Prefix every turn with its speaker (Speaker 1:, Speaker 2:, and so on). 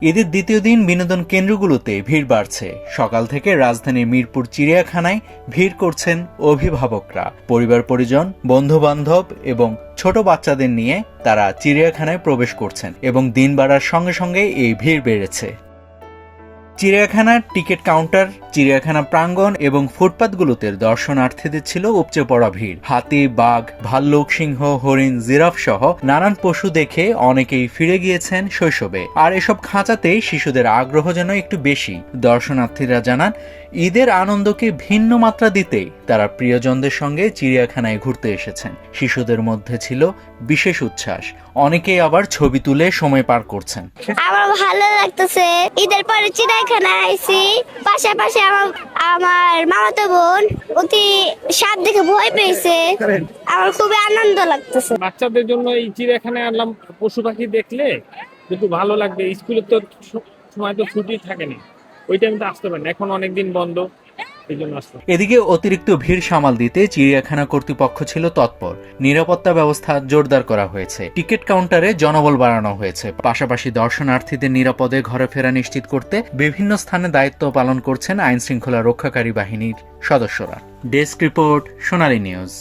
Speaker 1: ঈদের দ্বিতীয় দিন বিনোদন কেন্দ্রগুলোতে ভিড় বাড়ছে। সকাল থেকে রাজধানীর মিরপুর চিড়িয়াখানায় ভিড় করছেন অভিভাবকরা। পরিবার পরিজন, বন্ধু বান্ধব এবং ছোট বাচ্চাদের নিয়ে তারা চিড়িয়াখানায় প্রবেশ করছেন এবং দিন বাড়ার সঙ্গে সঙ্গে এই ভিড় বেড়েছে। চিড়িয়াখানার টিকিট কাউন্টার, চিড়িয়াখানা প্রাঙ্গণ এবং ফুটপাতগুলোতে দর্শনার্থীদের ছিল উপচে পড়া ভিড়। হাতি, বাঘ, ভাল্লুক, সিংহ, হরিণ, জিরাফ সহ নানান পশু দেখে অনেকেই ফিরে গিয়েছেন শৈশবে। আর এসব খাঁচাতেই শিশুদের আগ্রহ যেন একটু বেশি। দর্শনার্থীরা জানান, ঈদের আনন্দকে ভিন্ন মাত্রা দিতেই তারা প্রিয়জনদের সঙ্গে চিড়িয়াখানায় ঘুরতে এসেছেন। শিশুদের মধ্যে ছিল বিশেষ উচ্ছ্বাস, অনেকেই আবার ছবি তুলে সময় পার করছেন।
Speaker 2: আমার ভালো লাগতেছে, ঈদের পরে চিড়িয়াখানায় আইছি। পাশাপাশি আমার মামাতো বোন অতি সাপ দেখে ভয় পেয়েছে। আমার খুবই আনন্দ লাগতেছে।
Speaker 3: বাচ্চাদের জন্য এই চিড়িয়াখানায় আনলাম, পশু পাখি দেখলে একটু ভালো লাগবে। স্কুলে তো সময় তো ছুটি থাকে না, ওই টাইমে তো আসতে পারেন, এখন অনেকদিন বন্ধ।
Speaker 1: এদিকে অতিরিক্ত ভিড় সামাল দিতে চিড়িয়াখানা কর্তৃপক্ষ ছিল তৎপর। নিরাপত্তা ব্যবস্থা জোরদার করা হয়েছে, টিকিট কাউন্টারে জনবল বাড়ানো হয়েছে। পাশাপাশি দর্শনার্থীদের নিরাপদে ঘরে ফেরা নিশ্চিত করতে বিভিন্ন স্থানে দায়িত্ব পালন করছেন আইন শৃঙ্খলা রক্ষাকারী বাহিনীর সদস্যরা। ডেস্ক রিপোর্ট, সোনালী নিউজ।